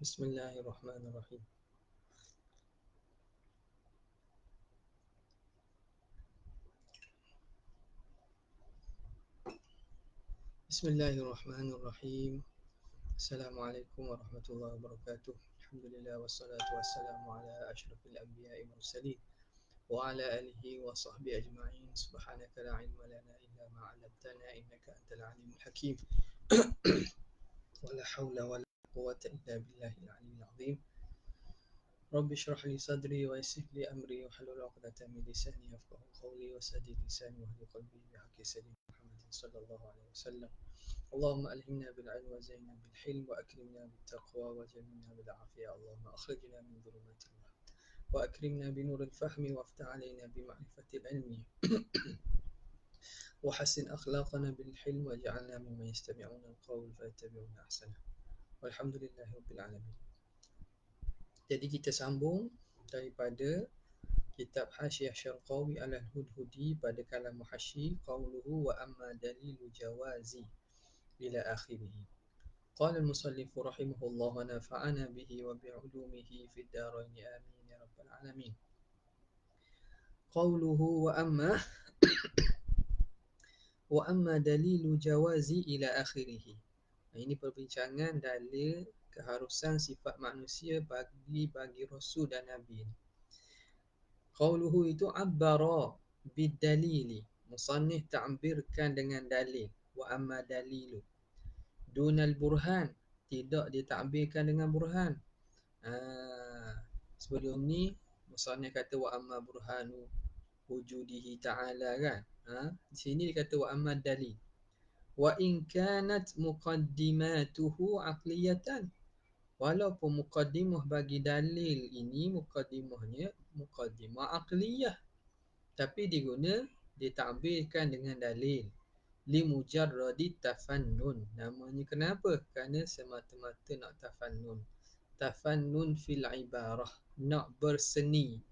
Bismillahirrahmanirrahim. Bismillahirrahmanirrahim. Assalamualaikum warahmatullahi wabarakatuh. Alhamdulillah wassalatu wassalamu ala asyrafil anbiya'i mursalin wa ala alihi wa sahbihi ajma'in. Subhanaka la ilma lana illa ma 'allamtana innaka antal alimul hakim. Wala haula wala quwwata illa billahil aliyyil azim. Rabbi shrah li sadri wa yassir li amri wa hlul 'uqdatam min lisani yafqahu qawli wa saddid lisani wa hdi qalbi bi haqqi sayyidina Muhammadin sallallahu alaihi wasallam. اللهم ألهمنا بالعلم وزينا بالحلم وأكرمنا بالتقوى وجملنا بالعافية. اللهم أخرجنا من ظلمات الوهم وأكرمنا بنور الفهم وافتح علينا بمعرفة العلم وحسن أخلاقنا بالحلم واجعلنا ممن يستمعون القول فيتبعون أحسنه والحمد لله رب العالمين. Jadi kita sambung daripada kitab Hasyiah Syarqawi Al-Hudhudi pada kalam Muhasyi qauluhu wa amma dalilu jawazi ila akhirih. قال المصنف رحمه الله ونفعنا به وبعلومه في الدارين آمين يا رب العالمين. قوله وأما دليل جواز إلى آخره. Ini perbincangan dalil keharusan sifat manusia bagi Rasul dan Nabi. Qauluhu itu abbara bidalili. Musannif ta'birkan dengan dalil. Wa amma dalilu dunal burhan, tidak ditakbirkan dengan burhan. Sebelum ni musannif kata wa amma burhanu wujudihi ta'ala kan. Di sini dia kata wa amma dalil. Wa in kanat muqaddimatuhu aqliyatan. Walaupun muqaddimah bagi dalil ini muqaddimahnya muqaddimah aqliyah, tapi ditakbirkan dengan dalil. Limujarradi tafannun. Namanya kenapa? Kerana semata-mata nak tafannun. Tafannun fil ibarah. Nak berseni.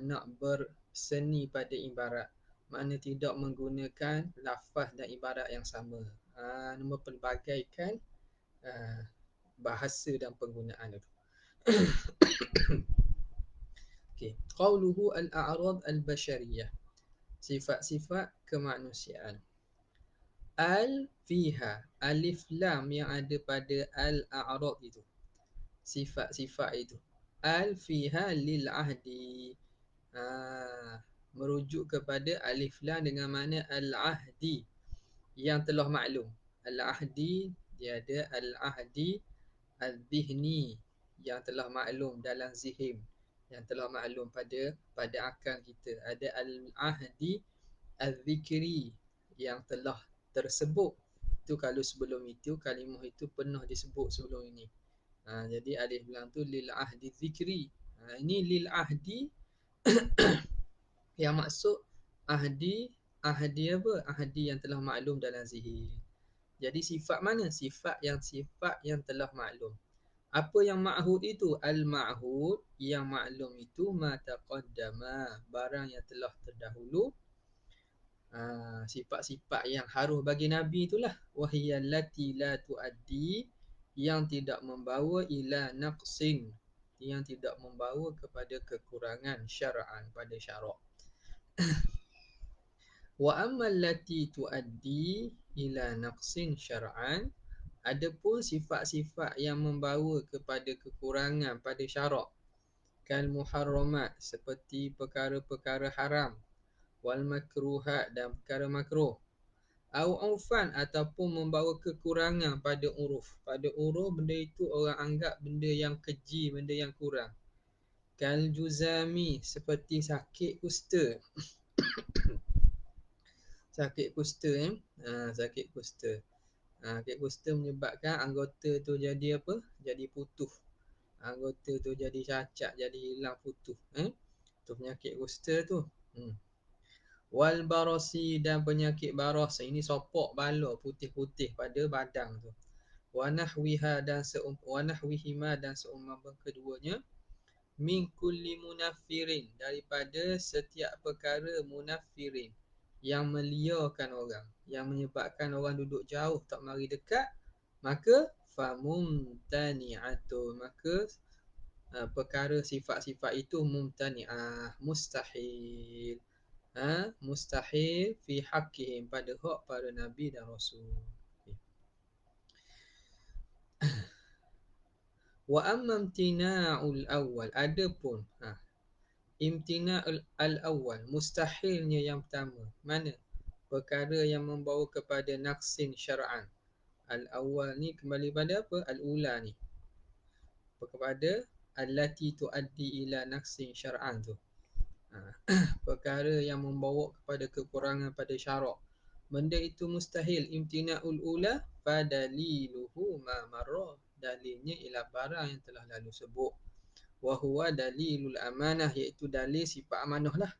Nak berseni pada ibarat. Makna tidak menggunakan lafaz dan ibarat yang sama. Mempelbagaikan bahasa dan penggunaan itu. Okay. Qauluhu al-a'rad al-bashariyah. Sifat-sifat kemanusiaan. Al fiha, alif lam yang ada pada al-a'rad itu, sifat-sifat itu. Al fiha lil ahdi, merujuk kepada alif lam dengan makna al-ahdi yang telah maklum. Al-ahdi dia ada al-ahdi al-zihni yang telah maklum dalam zihim, yang telah maklum pada akal kita. Ada al-ahdi al-zikri yang telah tersebut. Itu kalau sebelum itu kalimah itu pernah disebut sebelum ini. Jadi alif lam tu lil ahdi zikri. Ini lil ahdi yang maksud ahdi apa? Ahdi yang telah maklum dalam zihir. Jadi sifat mana? Sifat yang telah maklum. Apa yang ma'hud itu? Al-ma'hud yang maklum itu ma taqaddama, barang yang telah terdahulu. Sifat-sifat yang harus bagi Nabi itulah. Wahiyallati la tuaddi, yang tidak membawa ila naqsin, yang tidak membawa kepada kekurangan syar'an, pada syarak. Wa ammallati tuaddi ila naqsin syar'an, adapun sifat-sifat yang membawa kepada kekurangan pada syarak, kal muharramat, seperti perkara-perkara haram, wal makruhat, dan perkara makruh, au urfan, ataupun membawa kekurangan pada uruf. Pada uruf benda itu orang anggap benda yang keji, benda yang kurang. Kal juzami, seperti sakit kusta. Sakit kusta sakit kusta. Sakit kusta menyebabkan anggota tu jadi apa? Jadi putuh. Anggota tu jadi cacat, jadi hilang putuh. Tu penyakit kusta tu. Wal barasi, dan penyakit baras. Ini sopok bala putih-putih pada badan tu. Wa nahwiha, dan wanahwihima, dan seumpama keduanya. Min kulli munaffirin, daripada setiap perkara munaffirin, yang meliarkan orang, yang menyebabkan orang duduk jauh tak mari dekat. Maka famumtani'atun, maka perkara sifat-sifat itu mumtani'ah, mustahil. Mustahil fi haqqihim, pada hak para nabi dan rasul. Wa amma imtina'ul awal, adapun imtina'ul al-awwal, mustahilnya yang pertama. Mana? Perkara yang membawa kepada naqsin syar'an. Al-awwal ni kembali pada apa? Al-ula ni, kepada allati tuaddi ila naqsin syar'an tu. Perkara yang membawa kepada kekurangan pada syarak, benda itu mustahil. Imtina'ul ula fadaliluhu ma marra, dalilnya ialah barang yang telah lalu sebut. Wa huwa dalilul amanah, iaitu dalil sifat amanah lah.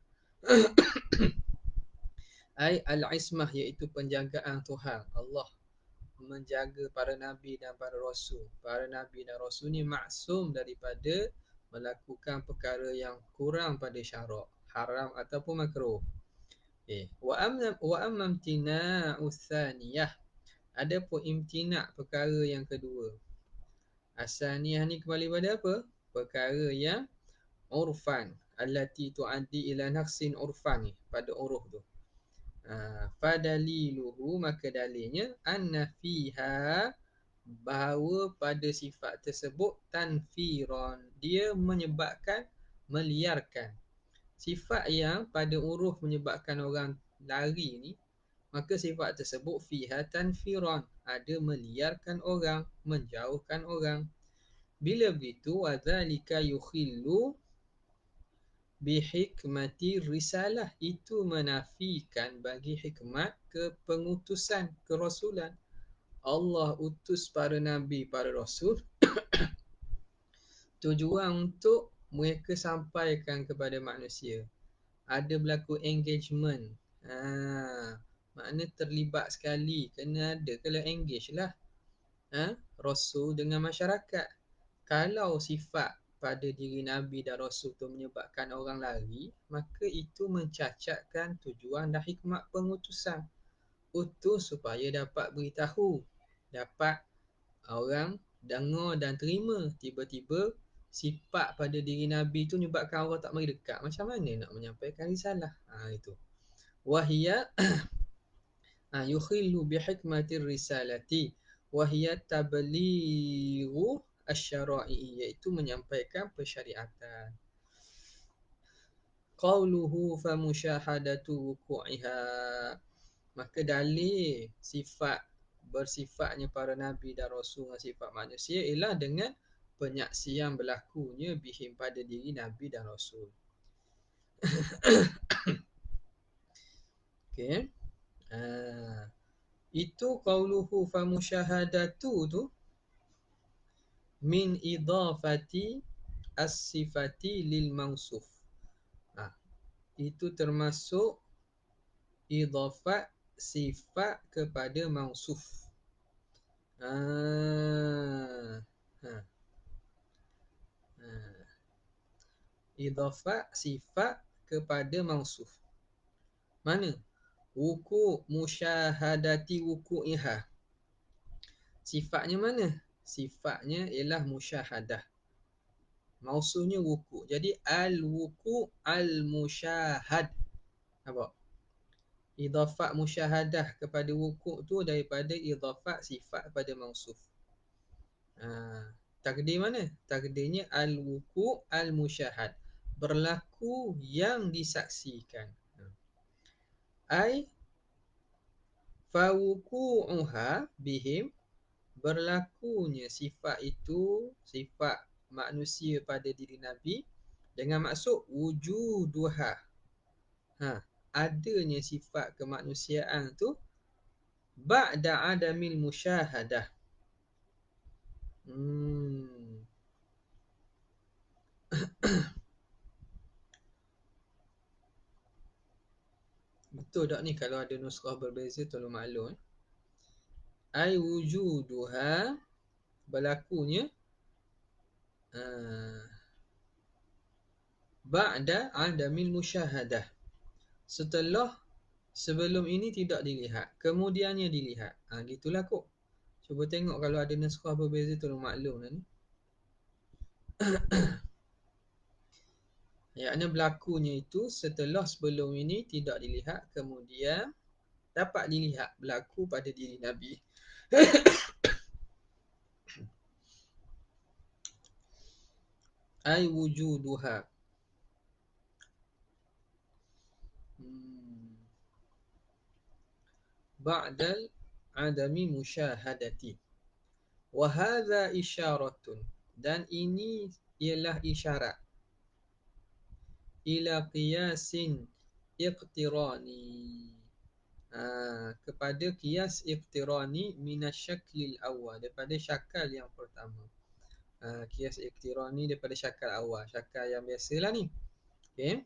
Ai al-ismah, iaitu penjagaan Tuhan Allah menjaga para nabi dan para rasul. Para nabi dan rasul ni maksum daripada melakukan perkara yang kurang pada syarak, haram ataupun makruh. Wa amma imtina'u tsaniyah, adapun imtina' perkara yang kedua. Asaniyah ni kembali pada apa? Perkara yang urfan, allati tuaddi ila naqsin urfan ni, pada uruf tu. Fadaliluhu, maka dalilnya anna fiha, bahawa pada sifat tersebut tanfiran, dia menyebabkan meliarkan. Sifat yang pada uruf menyebabkan orang lari ni, maka sifat tersebut fiha tanfiran, ada meliarkan orang, menjauhkan orang. Bila begitu, wadzalika yukhillu bihikmati risalah, itu menafikan bagi hikmat kepengutusan, kerasulan. Allah utus para nabi, para rasul, tujuan untuk mereka sampaikan kepada manusia. Ada berlaku engagement. Makna terlibat sekali, kena ada, kalau engage lah rasul dengan masyarakat. Kalau sifat pada diri nabi dan rasul tu menyebabkan orang lari, maka itu mencacatkan tujuan dan hikmat pengutusan. Utus supaya dapat beritahu, dapat orang dengar dan terima. Tiba-tiba sifat pada diri nabi tu menyebabkan orang tak mari dekat, macam mana nak menyampaikan risalah? Itu wahia yukhillu bihikmatir risalati wahia tablighu asy-syara'i, iaitu menyampaikan persyariatan. Qauluhu fa musyahadatu wuqu'iha, maka dalil sifat bersifatnya para nabi dan rasul dengan sifat manusia ialah dengan penyaksian berlakunya bihim, pada diri nabi dan rasul. Okey. Itu qauluhu fa musyahadatu tu min idafati as-sifati lil mausuf. Itu termasuk idafat sifat kepada mausuf. Idafat sifat kepada mausuf. Mana? Wuku musyahadati wuku'iha. Sifatnya mana? Sifatnya ialah musyahadah. Mausufnya wuku. Jadi al-wuku al-musyahad. Nampak? Idafat musyahadah kepada wuku tu daripada idafat sifat kepada mausuf. Takdir mana? Takdirnya al-wuku al-musyahad, berlaku yang disaksikan. Ai fawuku'uha bihim, berlakunya sifat itu, sifat manusia pada diri Nabi, dengan maksud wujuduha, adanya sifat kemanusiaan tu ba'da adamil musyahadah. Betul tak ni? Kalau ada nuskhah berbeza tolong maklum. Ai wujuduha, berlakunya ba'da adamil musyahadah, setelah sebelum ini tidak dilihat, kemudiannya dilihat. Gitulah kok. Cuba tengok kalau ada naskah berbeza tolong maklum lah ni. Yakni berlakunya itu setelah sebelum ini tidak dilihat, kemudian dapat dilihat berlaku pada diri Nabi. Ai wujuduha. Ba'dal adami musyahadati. Wa hadha isyaratun. Dan ini ialah isyarat ila qiyasin iqtirani. Kepada qiyas iqtirani minasyaklil awal, daripada syakal yang pertama. Qiyas iqtirani daripada syakal awal, syakal yang biasalah ni. Okay.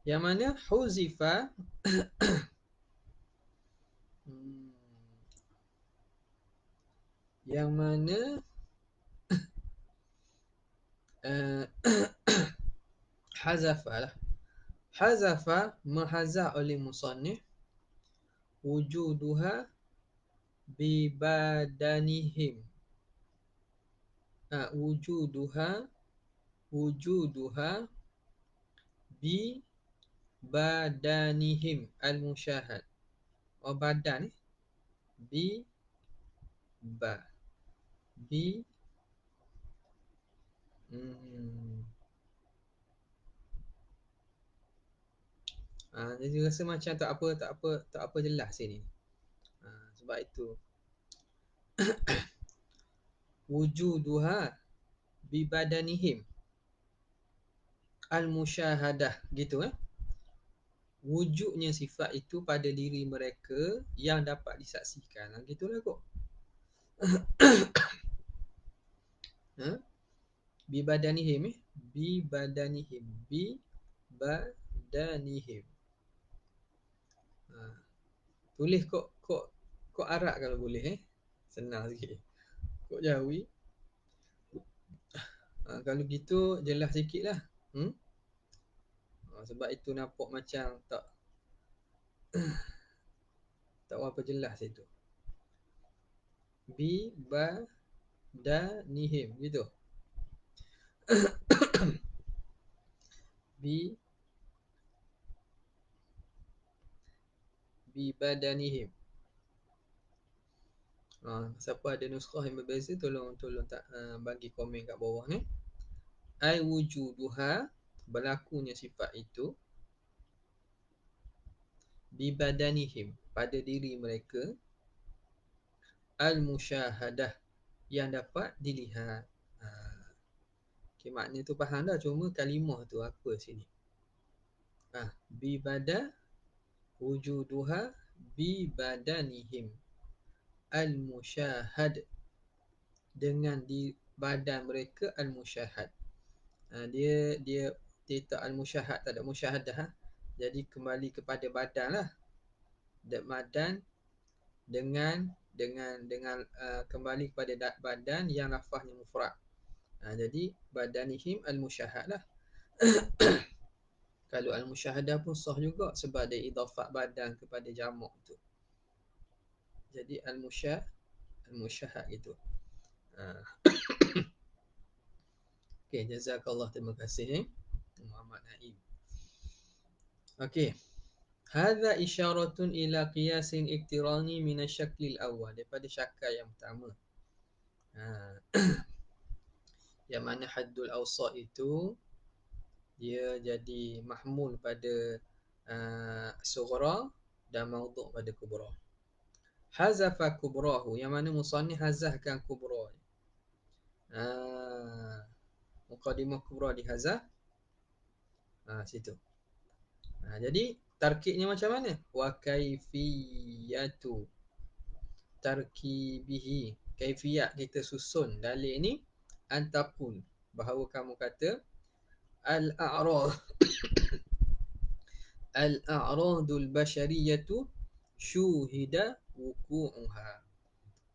Yang mana huzifa yang mana hazafa lah. Hazafa mahazah oleh musannif wujuduha bibadanihim. Wujuduha bibadanihim al-musyahad. Badan bi jadi rasa macam tak apa jelas sini. Sebab itu wujuduha bibadanihim al-musyahadah gitu wujudnya sifat itu pada diri mereka yang dapat disaksikan. Gitulah kok. Bibadanihim bibadanihim bibadanihim. Tulis kok Arab kalau boleh senang sikit. Kok Jawi kalau gitu jelas sikit lah. Sebab itu nampak macam tak berapa jelas itu. Bibadanihim gitu. Bibadanihim. Siapa ada nuskah yang berbeza tolong tak bagi komen kat bawah ni. Ai wujuduha berlakunya sifat itu bibadanihim pada diri mereka al-musyahadah yang dapat dilihat. Okay, makna tu faham dah, cuma kalimah tu apa sini. Bibada wujuduha bibadanihim al-musyahad, dengan di badan mereka al-musyahad. Dia tak al-musyahad, tak ada musyahadah. Jadi kembali kepada badan lah. Badan dengan kembali kepada badan yang lafaznya mufrad. Jadi badanihim al-musyahad lah. Kalau al-musyahadah pun sah juga sebab ada idafat badan kepada jamak tu. Jadi al-musyahad gitu. Okay, jazakallah, terima kasih Muhammad Naim. Okay. Hadza isyaratun ila qiyasin iktirani min asy-syaklil awwal, daripada syakal yang pertama. Yang mana haddul awsat itu dia jadi mahmul pada sughra dan maudhu' pada kubra. Hazafa kubrahu, yang mana musannif hazahkan kubra. Muqaddimah kubra dihazaf. Situ. Jadi tarkibnya macam mana? Wa kaifiyatu tarkibihi. Kaifiyat kita susun dalil ni antaqul, bahawa kamu kata al-a'radul bashariyatu syuhida wuku'uha.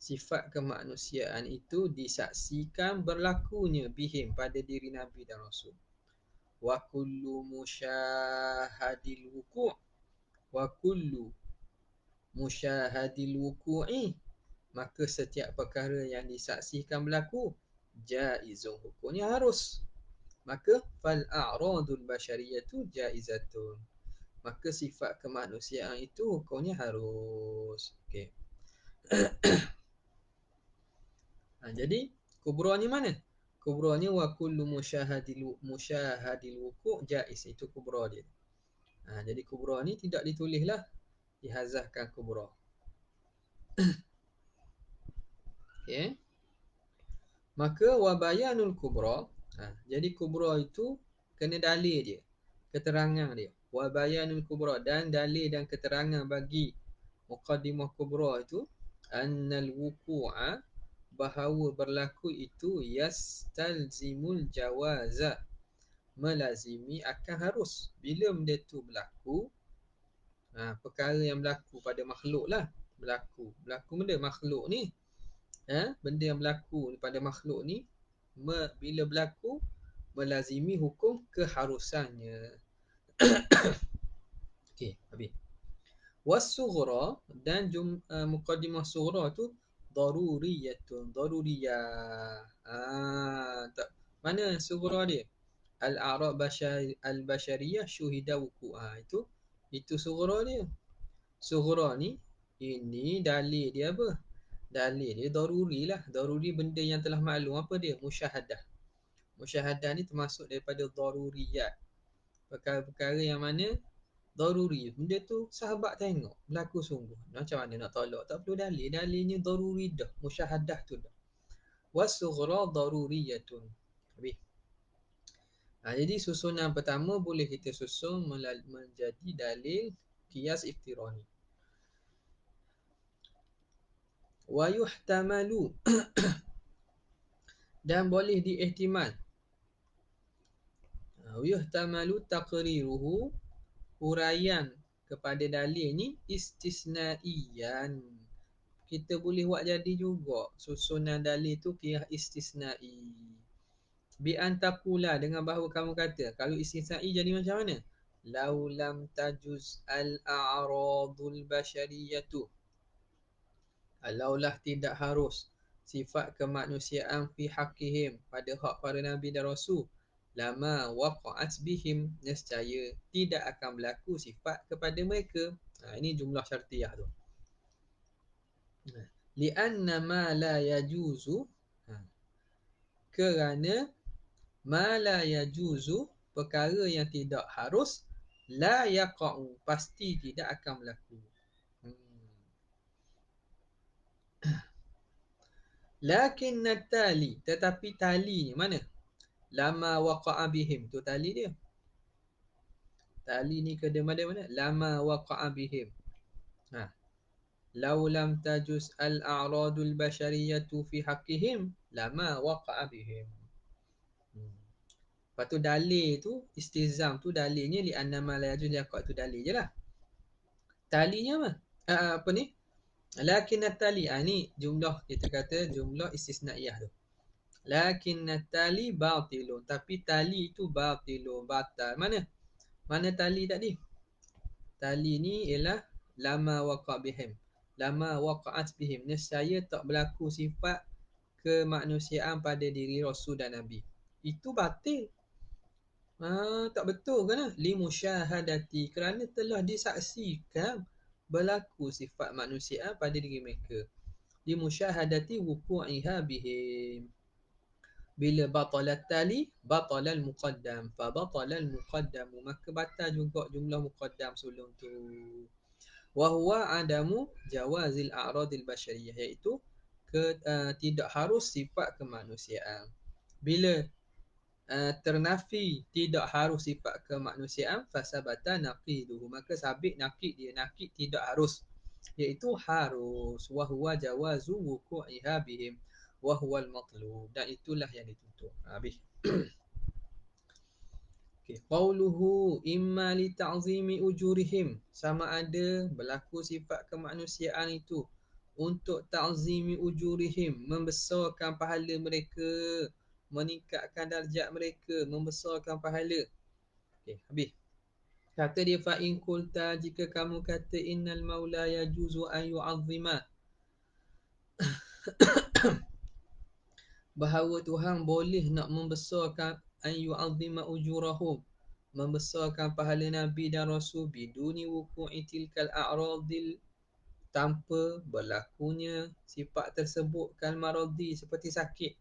Sifat kemanusiaan itu disaksikan berlakunya bihim pada diri Nabi dan Rasul. Wa kullu musyahadil wuku' wa kullu musyahadil wuku'i maka setiap perkara yang disaksikan berlaku jaizun, hukumnya harus. Maka fal a'radul basyariyatu jaizatun, maka sifat kemanusiaan itu hukumnya harus. Okey. Jadi kubra ni mana? Kubra ni wa kullu musyahadil wuku' jaiz, itu kubra dia. Jadi kubra ni tidak ditulislah, dihazafkan kubra. Okey. Maka wa bayanul kubra, jadi kubra itu kena dalil dia, keterangan dia. Wa bayanul kubra, dan dalil dan keterangan bagi muqaddimah kubra itu annal wuku'a, bahawa berlaku itu yastalzimul jawaza, melazimi akan harus. Bila benda tu berlaku, perkara yang berlaku pada makhluk lah, berlaku benda makhluk ni, benda yang berlaku pada makhluk ni, bila berlaku melazimi hukum keharusannya. Okey, habis. Was-sughra, dan muqaddimah sughra tu daruriyatun, daruriyah. Mana sughra dia? Al-a'rab al-basyariyah syuhida wuku'ah, itu sughra dia. Sughra ni, ini dalil dia apa? Dalil dia daruri lah. Daruri benda yang telah maklum. Apa dia? Musyahadah. Musyahadah ni termasuk daripada daruriyat, perkara-perkara yang mana daruri, benda tu sahabat tengok berlaku sungguh, macam mana nak tolak? Tak perlu dalil, dalilnya daruri dah, musyahadah tu dah. Wasughra daruriyatun. Habis. Jadi susunan pertama boleh kita susun menjadi dalil qiyas iftirani. Wa yuhtamalu, dan boleh diihtimal. Yuhtamalu taqriruhu, huraian kepada dalil ni istisnaiyan. Kita boleh buat jadi juga susunan dalil tu qiyas istisnai. Bi antaqula, dengan bahawa kamu kata, kalau istisnai jadi macam mana? Lau lam tajuz al-a'radul basyariyatu, kalaulah tidak harus sifat kemanusiaan fi haqqihim, pada hak para nabi dan rasul, lama waqa'at bihim, nescaya tidak akan berlaku sifat kepada mereka. Ini jumlah syartiyah tu. Lianna ma la yajuzu, kerana ma la yajuzu, perkara yang tidak harus, la yaqa'u, pasti tidak akan berlaku. Lakin natali, tetapi talinya mana? Lama waqa'a bihim, tu tali dia. Tali ni kena mana? Lama waqa'a bihim. Lau lam tajuz al-a'radul basyariyatu fi haqqihim lama waqa'a bihim. Lepas tu dalil tu, istizam tu dalilnya li annama la yajuz yaqa', tu dalil je lah. Talinya apa? Apa ni? Lakin tali, ni jumlah, kita kata jumlah istisnaiyah tu. Lakin tali batilun, tapi tali itu batilun, batal. Mana tali tadi? Tali ni ialah lama waqa' bihim, lama waqa'at bihim, nescaya tak berlaku sifat kemanusiaan pada diri Rasul dan Nabi. Itu batil. Tak betul kan? Limusyahadati, kerana telah disaksikan berlaku sifat manusia pada diri mereka. Limusyahadati wuku'iha bihim. Bila batalat tali, batalal muqaddam. Fa batalal muqaddamu, maka batal juga jumlah muqaddam sulung tu. Wahuwa adamu jawazil a'radil basyariyah, iaitu tidak harus sifat kemanusiaan. Bila ternafi tidak harus sifat kemanusiaan, fasabata naqiduhu, maka sabit naqid dia, naqid tidak harus, iaitu harus. Wahuwa jawazu wuku'iha bihim wahuwa al-matlub, dan itulah yang dituntut. Habis. Qauluhu imma li ta'zimi ujurihim, sama ada berlaku sifat kemanusiaan itu untuk ta'zimi ujurihim, membesarkan pahala mereka, meningkatkan darjat mereka, membesarkan pahala. Habis. Kata dia, fa in qulta, jika kamu kata innal maula yajuzu an yu'azzima, bahawa Tuhan boleh nak membesarkan an yu'azzima ujurahum, membesarkan pahala Nabi dan Rasul biduni wuqu'i tilkal a'radil, tanpa berlakunya sifat tersebut kal maradi, seperti sakit.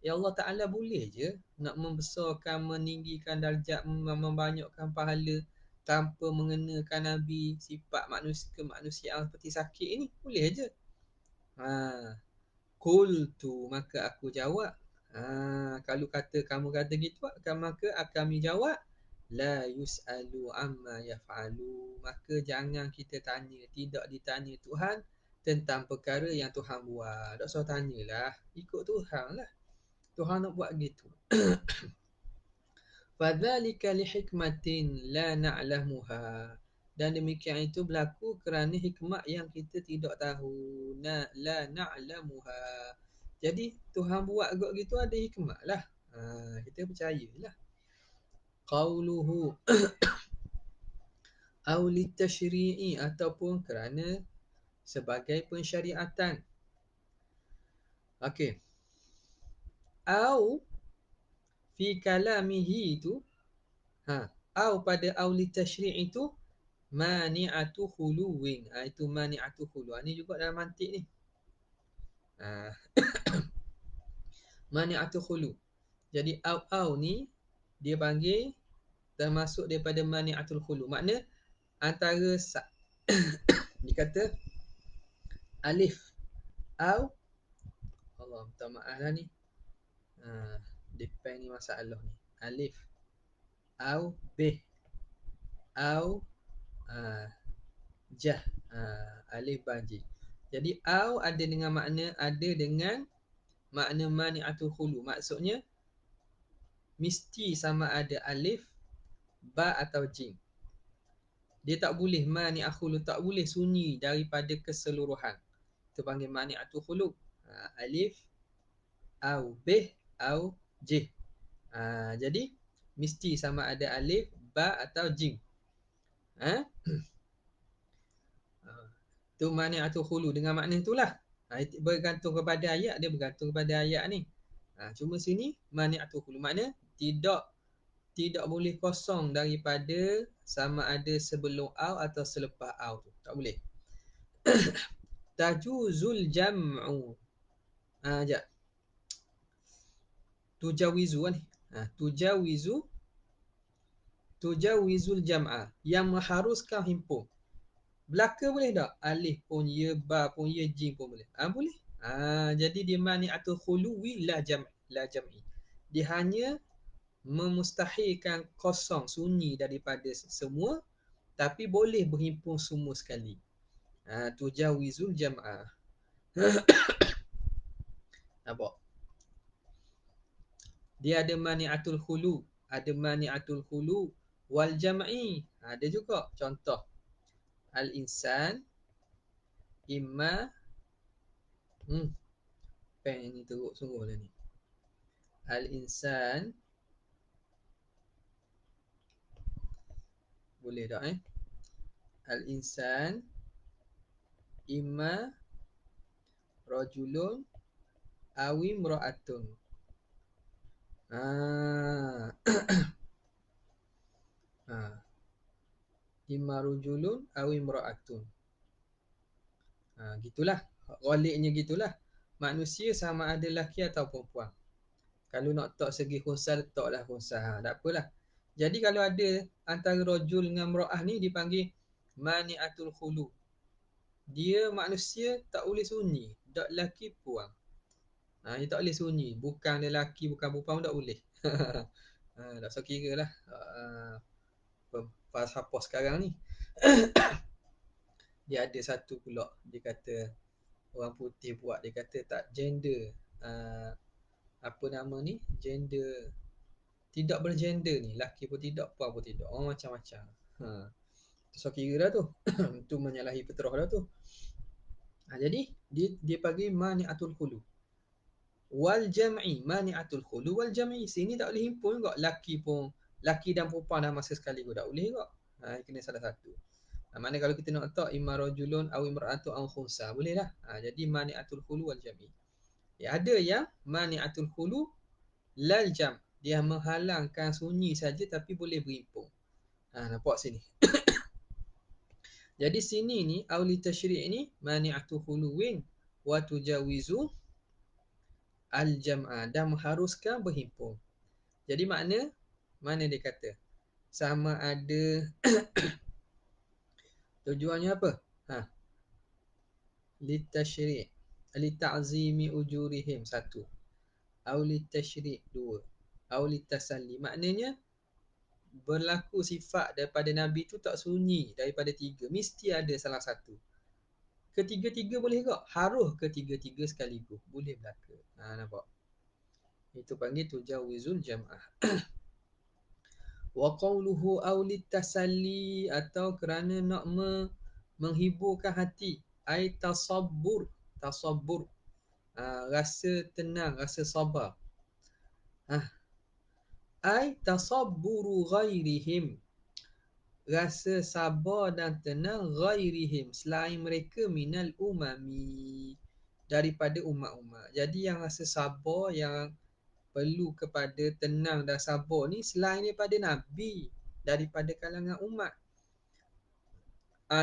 Ya Allah Ta'ala boleh je nak membesarkan, meninggikan darjat, membanyakkan pahala tanpa mengenakan Nabi sifat manusia kemanusiaan seperti sakit ni. Boleh je. Qultu, maka aku jawab. Kalau kamu kata gitu, maka kami jawab, la yus'alu amma yaf'alu, maka jangan kita tanya, tidak ditanya Tuhan tentang perkara yang Tuhan buat. Tak usah tanyalah, ikut Tuhan lah. Tuhan nak buat gitu. Fadzalika lihikmatin la na'lamuha, dan demikian itu berlaku kerana hikmat yang kita tidak tahu. La na'lamuha. Jadi Tuhan buat kot gitu ada hikmat lah. Kita percayalah. Qauluhu aw litashri'i, ataupun kerana sebagai pensyariatan. Okey. Aw fi kalamihi itu, aw pada aw litashri' itu mani'atu khuluwin. Itu mani'atu khulu. Ini juga dalam mantik ni. Mani'atu khulu. Jadi aw ni dia panggil termasuk daripada mani'atul khulu. Makna antara dia kata alif aw, Allah minta maaf lah ni. Depend ni masalah ni. Alif aw b aw jah, alif baji. Jadi aw ada dengan makna mani'atul khulu. Maksudnya mesti sama ada alif, ba atau jim. Dia tak boleh mani'atul khulu, tak boleh sunyi daripada keseluruhan. Itu panggil mani'atul khulu. Alif aw b aw j. Jadi mesti sama ada alif, ba atau jim. Tu mani'atul khulu dengan makna itulah. Bergantung kepada ayat, dia bergantung kepada ayat ni. Cuma sini mani'atul khulu makna tidak boleh kosong daripada sama ada sebelum aw atau selepas aw tu. Tak boleh. Tajuzul jam'u. Sekejap. Tujawizu ni. Tujawizul jam'a, yang mengharuskan himpun. Belaka boleh tak? Alif pun ya, ba pun ya, jim pun boleh. Boleh. Jadi dia mani'atul khuluwi la jam'i. Dia hanya memustahilkan kosong, sunyi daripada semua, tapi boleh berhimpun semua sekali. Tujawizul jam'a. Nampak? Dia ada mani'atul khulu, ada mani'atul khulu wal jam'i. Ada juga contoh. Al-insan imma pen ni teruk sungguh lah ni. Al-insan boleh tak Al-insan imma rajulun awi imra'atun. Imma rajulun awi imra'atun. Gitulah. Waliknya gitulah. Manusia sama ada lelaki atau perempuan. Kalau nak tak segi khunsa, letaklah khunsa. Tak apalah. Jadi kalau ada antara rajul dengan imra'ah ni dipanggil mani'atul khulu. Dia manusia tak boleh sunyi. Tak lelaki perempuan. Dia tak boleh sunyi. Bukan lelaki, bukan perempuan, tak boleh. Tak usah kira lah. Falsafah sekarang ni. Dia ada satu pula. Dia kata orang putih buat. Dia kata tak gender. Apa nama ni? Gender. Tidak bergender ni. Lelaki pun tidak, perempuan pun tidak. Orang macam-macam. Tak usah kira dah tu. Itu menyalahi fitrah dah tu. Jadi dia panggil mani'atul khulu wal jam'i. Mani'atul khulu wal jam'i, sini tak boleh himpun juga. Laki dan perempuan dah masa sekali juga tak boleh juga. Kena salah satu. Maknanya kalau kita nak letak imma rajulun aw imra'atu aw khunsa, boleh lah. Jadi mani'atul khulu wal jam'i. Ya, ada yang mani'atul khulu lal jam. Dia menghalangkan sunyi saja tapi boleh berhimpun. Nampak sini. Jadi sini ni auli tasyri' ni mani'atu khuluwin wa tujawizu al jam'a, dan mengharuskan berhimpun. Jadi mana dia kata? Sama ada tujuannya apa? Litasyri', lita'zimi ujurihim, satu. Au litasyri', dua. Au litasalli. Maknanya berlaku sifat daripada Nabi tu tak sunyi daripada tiga. Mesti ada salah satu. Ketiga-tiga boleh tak? Harus ketiga-tiga sekaligus. Boleh berlaku. Nampak? Itu panggil tujawizul jam'ah. Wa qawluhu aw litasalli, atau kerana nak menghiburkan hati. Ai tasabbur. Tasabbur. Rasa tenang, rasa sabar. Ai tasabburu ghairihim. Rasa sabar dan tenang ghairihim, selain mereka, minal umami, daripada umat-umat. Jadi yang rasa sabar, yang perlu kepada tenang dan sabar ni selain daripada Nabi, daripada kalangan umat.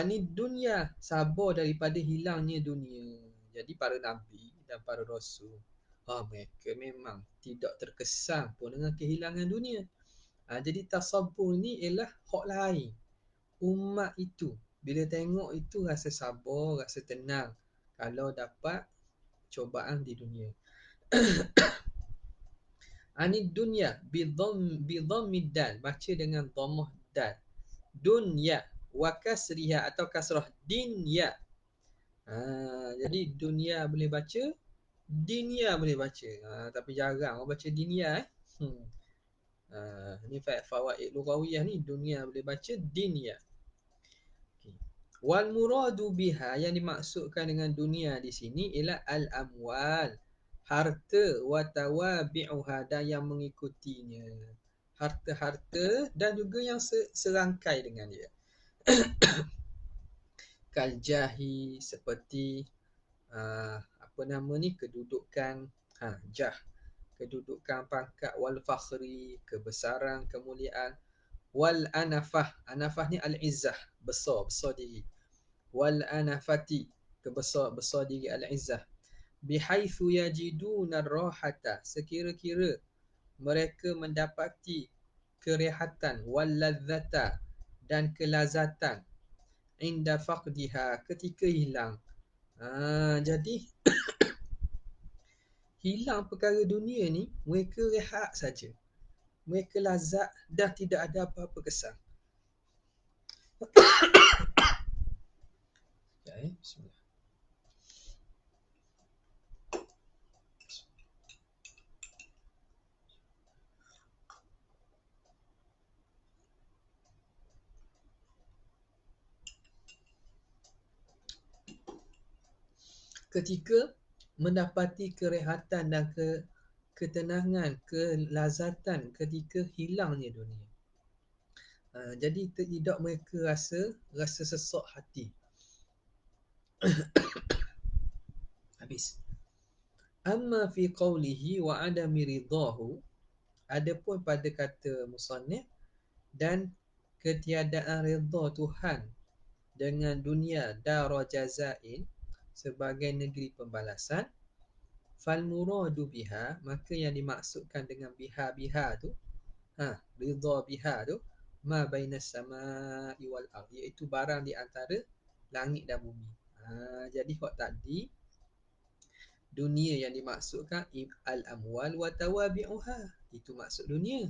Ni dunia, sabar daripada hilangnya dunia. Jadi para Nabi dan para Rasul, mereka memang tidak terkesan pun dengan kehilangan dunia. Jadi tasabur ni ialah hak lain. Umat itu bila tengok itu rasa sabar, rasa tenang kalau dapat cobaan di dunia. Ani dunya bidhammid dal, baca dengan dhammah dal. Dunya wa kasriha, atau kasrah dinya. Jadi dunia boleh baca, dinya boleh baca. Tapi jarang orang baca dinya. Ni fawaid lughawiyah ni, dunia boleh baca, dinya. Wal muradu biha, yang dimaksudkan dengan dunia di sini ialah al amwal, harta, wa tawabi'uha, dan yang mengikutinya. Harta-harta dan juga yang serangkai dengan dia. Kal jahi, seperti apa nama ni, kedudukan, jah, kedudukan, pangkat, wal fakhri, kebesaran, kemuliaan, wal anafah, anafah ni al izzah, besar diri, wal anafati, besar diri, al izzah, bihaitsu yajiduna rahata, sekira-kira mereka mendapati kerehatan, wal ladzata, dan kelazatan, inda faqdiha, ketika hilang. Jadi hilang perkara dunia ni, mereka rehat saja, mereka lazat, dah tidak ada apa-apa kesan. Bismillah. Ketika mendapati kerehatan dan ketenangan, kelazatan ketika hilangnya dunia. Jadi tidak mereka rasa sesak hati. Habis. Amma fi qawlihi wa adami ridahu, adapun pada kata musannif, dan ketiadaan redha Tuhan dengan dunia dara jazain, sebagai negeri pembalasan, fal muradu biha, maka yang dimaksudkan dengan biha tu, ridha biha tu, ma bainas samai wal ard, iaitu barang di antara langit dan bumi. Jadi hak tadi dunia yang dimaksudkan al amwal wa tawabi'uha, itu maksud dunia.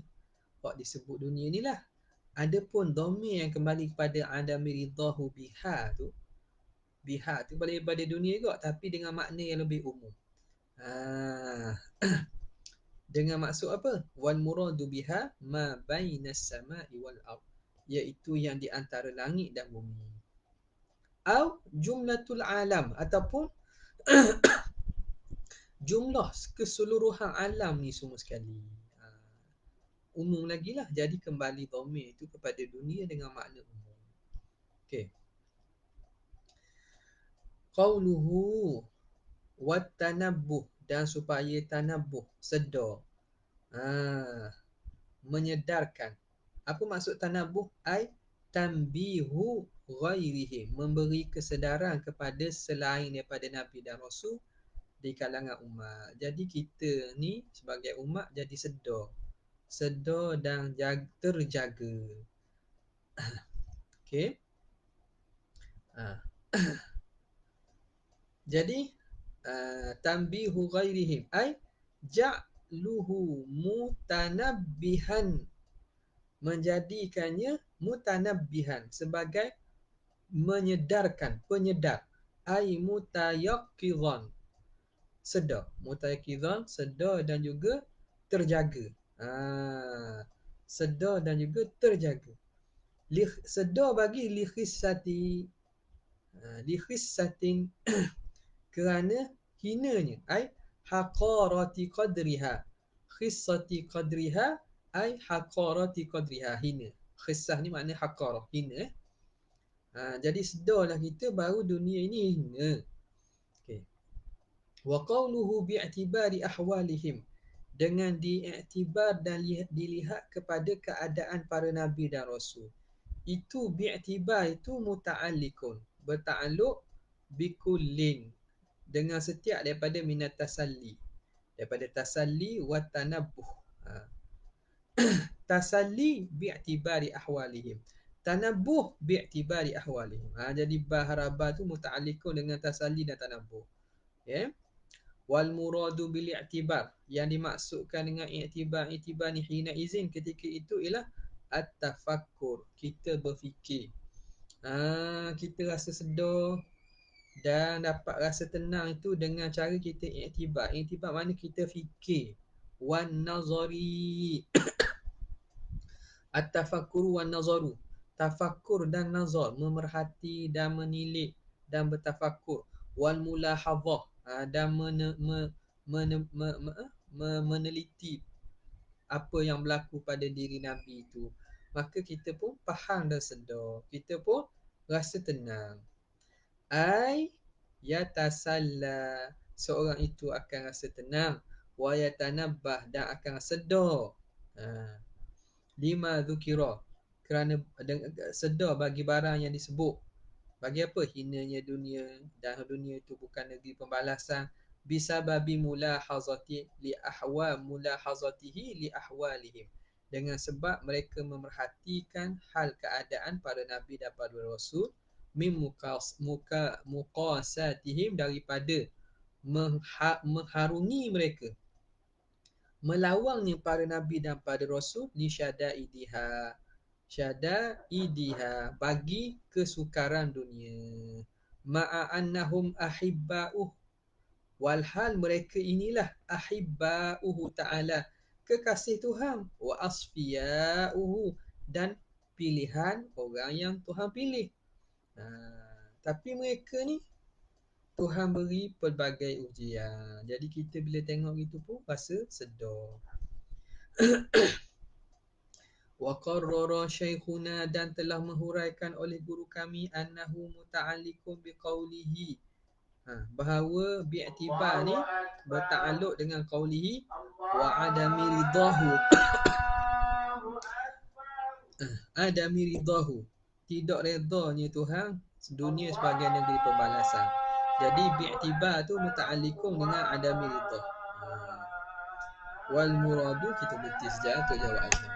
Hak disebut dunia ni lah. Adapun dhamir yang kembali kepada adami ridahu biha tu, biha tu boleh pada dunia juga, tapi dengan makna yang lebih umum. Dengan maksud apa? Wal muradu biha ma bainas samai wal ard, iaitu yang di antara langit dan bumi. Au jumlatul alam, ataupun jumlah keseluruhan alam ni semua sekali. Umum lagi lah. Jadi kembali dhamir itu kepada dunia dengan makna umum. Okey. Qauluhu wat tanabbuh, dan supaya tanabuh, sedar. Menyedarkan. Apa maksud tanabuh? Ai tanbihu ghairihi, memberi kesedaran kepada selain daripada Nabi dan Rasul di kalangan umat. Jadi kita ni sebagai umat jadi sedar dan terjaga. Okey. Jadi tanbihu ghairihim ai ja'luhu mutanabbihan, menjadikannya mutanabbihan sebagai menyedarkan, penyedar. Ai mutayaqqidhan, sedar. Mutayaqqidhan, sedar dan juga terjaga. Sedar dan juga terjaga. Sedar bagi likhissatin kerana hinanya, ai haqarati qadriha. Khissati qadriha ai haqarati qadriha, hina. Khissah ni makna haqarah, hina. Jadi sedarlah kita baru dunia ini hina. Okey. Wa qawluhu bi'tibari ahwalihim, dengan diiktibar dan dilihat kepada keadaan para nabi dan rasul. Itu bi'tibar itu muta'alliqun, bertakluk bikullin, dengan setiap daripada minat tasalli, daripada tasalli wa tanabbuh. Tasalli bi'tibari ahwalihim, tanabbuh bi'tibari ahwalihim. Jadi baharaba tu muta'alliqun dengan tasalli dan tanabbuh. Ya. Wal muradu bil i'tibar, yang dimaksudkan dengan i'tibar ni hina izin, ketika itu ialah at-tafakkur, kita berfikir. Kita rasa sedar dan dapat rasa tenang itu dengan cara kita i'tibar. I'tibar mana kita fikir. Wan nazari, at-tafakkuru wan nazaru, tafakkur dan nazar, memerhati dan menilik dan bertafakkur. Wal mulahadhah, dan meneliti apa yang berlaku pada diri Nabi itu. Maka kita pun faham dan sedar, kita pun rasa tenang. Ai yatasalla, seorang itu akan rasa tenang. Wa yatanabbah, dan akan sedar. Lima dzukira, kerana sedar bagi barang yang disebut. Bagi apa? Hinanya dunia, dan dunia itu bukan negeri pembalasan. Bisababi mulahazati li mulahazatihi li ahwalihim, dengan sebab mereka memerhatikan hal keadaan para nabi dan para rasul. Min muqasatihim, daripada mengharungi mereka, melawangnya para nabi dan para rasul, li syadaidiha, bagi kesukaran dunia. Ma'annahum ahibba'uh, walhal mereka inilah ahibba'uhu ta'ala, kekasih Tuhan. Wa asfiya'uhu, dan pilihan orang yang Tuhan pilih. Tapi mereka ni Tuhan beri pelbagai ujian. Jadi kita bila tengok gitu pun rasa sedar. Wa qarrara syaikhuna, dan telah menghuraikan oleh guru kami, annahu muta'alliqun biqaulihi, bahawa bi'tibar ni bertakluk dengan qaulihi wa adami ridahu. Adami ridahu, tidak redanya Tuhan dunia sebagai negeri pembalasan. Jadi bi'tibar tu muta'alliqun dengan adami ridah. Wal muradu, kita berhenti sekejap untuk jawab azan.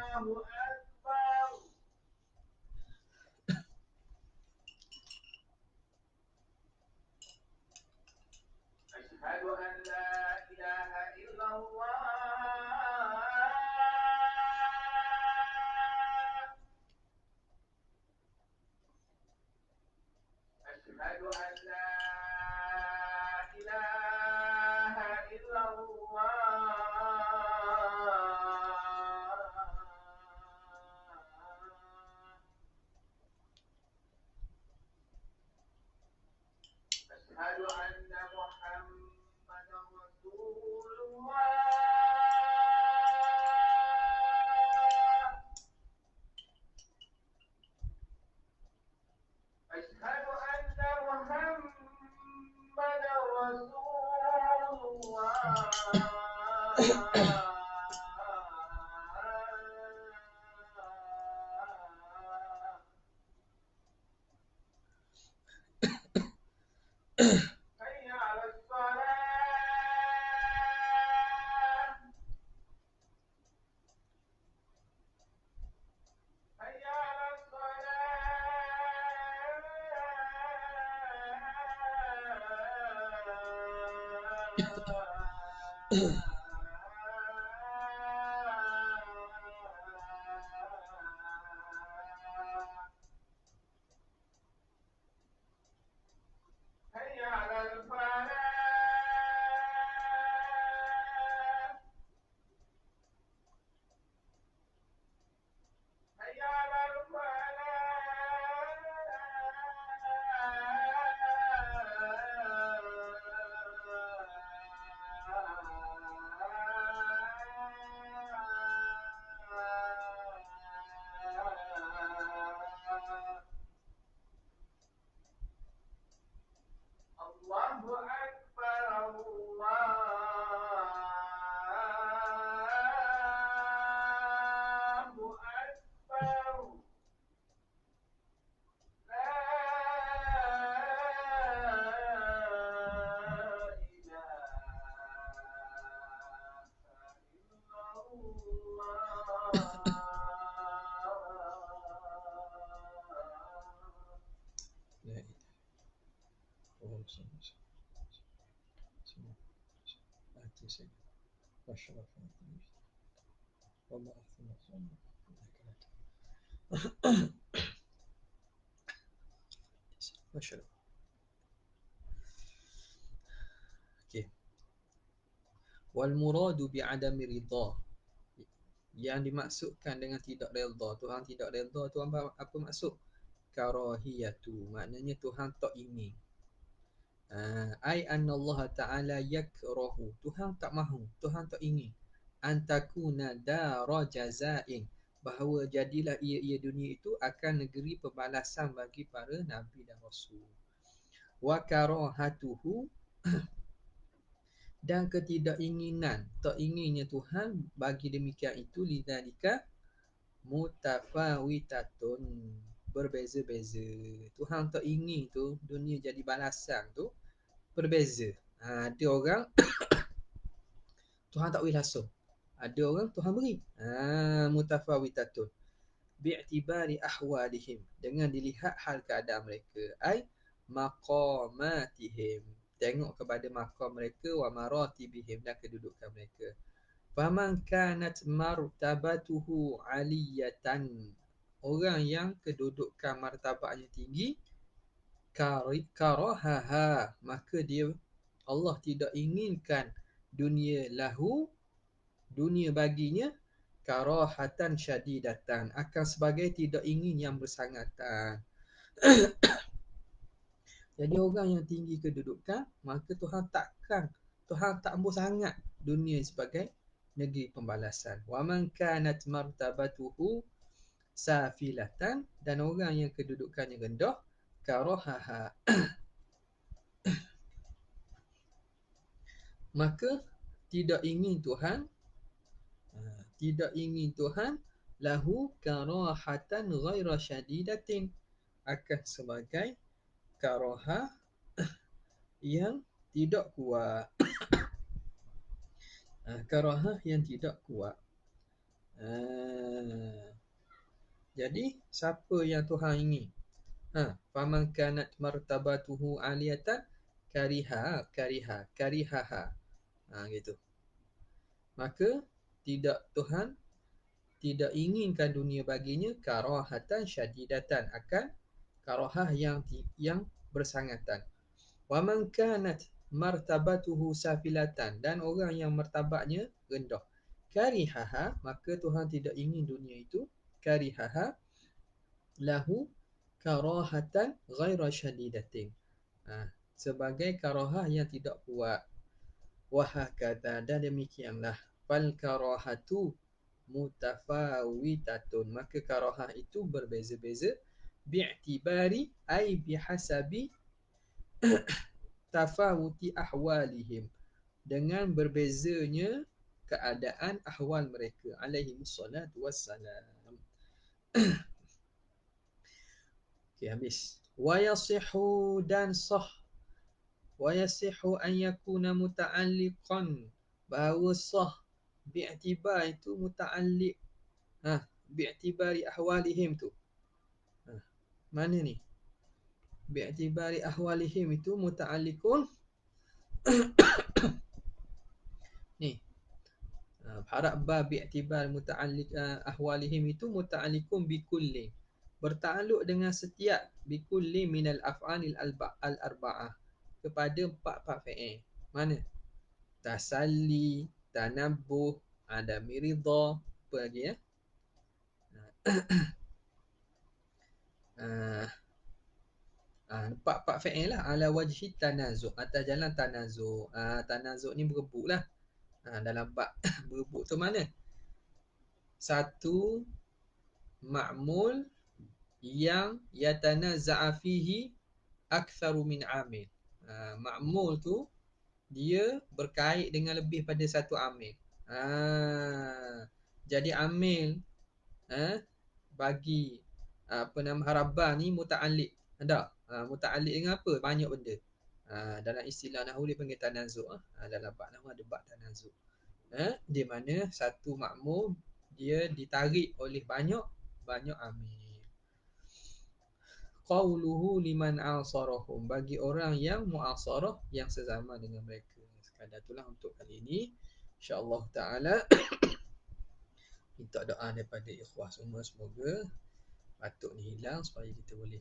Masya Allah. Okay. Wal muradu bi'adami ridha. Yang dimaksudkan dengan tidak redha, Tuhan tidak redha tu apa maksud? Karahiyatu, maknanya Tuhan tak ingin. Ai anna Allah Ta'ala yakrahu, Tuhan tak mahu, Tuhan tak ingin. Antakuna dara jazain, bahawa jadilah ia dunia itu akan negeri pembalasan bagi para nabi dan rasul. Wa karahatuhu, dan ketidakinginan, tak inginnya Tuhan bagi demikian itu, lidzalika mutafawitatun, berbeza-beza. Tuhan tak ingin tu dunia jadi balasan tu berbeza. Ada orang Tuhan tak beri langsung, ada orang Tuhan beri. Mutafawitatun bi'tibari ahwalihim, dengan dilihat hal keadaan mereka. Ai maqamatihim, tengok kepada maqam mereka, wa maratibihim, dan kedudukan mereka. Faman kanat martabatuhu aliyatan, orang yang kedudukan martabatnya tinggi, karahaha, maka dia, Allah tidak inginkan dunia lahu, dunia baginya, karahatan syadidatan, akan sebagai tidak ingin yang bersangatan. Jadi orang yang tinggi kedudukan, maka Tuhan tak ambil sangat dunia sebagai negeri pembalasan. Wa man kanat martabatuhu safilatan, dan orang yang kedudukannya rendah, karahaha, maka tidak ingin Tuhan lahu karahatan ghaira syadidatin, akan sebagai karahah yang tidak kuat. Karahah yang tidak kuat. Jadi siapa yang Tuhan ingin? Faman kanat martabatuhu aliyatan karihaha. Gitu. Maka Tuhan tidak inginkan dunia baginya karahatan syadidatan, akan karahah yang bersangatan. Wa man kanat martabatuhu safilatan, dan orang yang martabatnya rendah, karihaha, maka Tuhan tidak ingin dunia itu, karihaha lahu karahatan ghaira syadidatin, sebagai karahah yang tidak kuat. Wahakadha, dan demikianlah, fal karahatu mutafawitatun, maka karahah itu berbeza-beza, bi'tibari ay bihasabi tafawuti ahwalihim, dengan berbezanya keadaan ahwal mereka alaihi wassalatu wassalam. Okey, habis. Wa yasihu dan sah. Wa yasihu an yakuna muta'alliqan. Bahawa sah bi'tibar itu muta'alliq. Bi'tibari ahwalihim tu. Mana ni? Bi'tibari ahwalihim itu muta'alliqun. Ni. Harap ba bi'tibar muta'alliq ahwalihim itu muta'alliqun bikulli. Bertakluk dengan setiap bikulli minal af'alil al-arba'ah. Kepada empat fi'il. Mana? Tasalli, tanabbuh, adami ridha, apa lagi ya? Empat fi'il lah ala wajhi tanazu', atas jalan tanazu'. Tanazu' ni berebut lah. Dalam bab berebut tu mana? Satu ma'mul yang yatanaza'a fihi aktsaru min amil. Ma'mul tu dia berkait dengan lebih pada satu amil. Jadi amil bagi apa nama harabah ni muta'alliq. Ada muta'alliq dengan apa? Banyak benda. Dalam istilah nahwu dia panggil tanazu'. Dalam bab nahwu ada bab tanazu'. Di mana satu makmum dia ditarik oleh banyak amil. Qauluhu liman asarahum, bagi orang yang muasarah, yang sezama dengan mereka. Sekadar itulah untuk kali ini. InsyaAllah ta'ala minta doa daripada ikhwah semua, semoga batuk ni hilang supaya kita boleh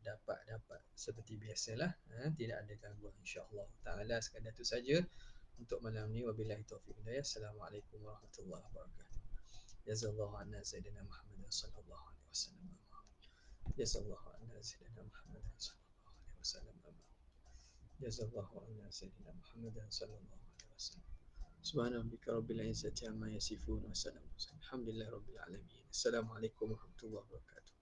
dapat seperti biasalah, tidak ada gangguan insya-Allah taala. Sekadar itu saja untuk malam ni. Wabillahi taufiq hidayah. Assalamualaikum warahmatullahi wabarakatuh. Jazallahu anna sayyidina Muhammad sallallahu alaihi wasallam. Jazallahu anna sayyidina Muhammad sallallahu alaihi wasallam. Jazallahu anna sayyidina Muhammad sallallahu alaihi wasallam. Subhana rabbika rabbil izzati amma yasifun wa salamun alhamdulillahi rabbil alamin. Assalamualaikum warahmatullahi wabarakatuh.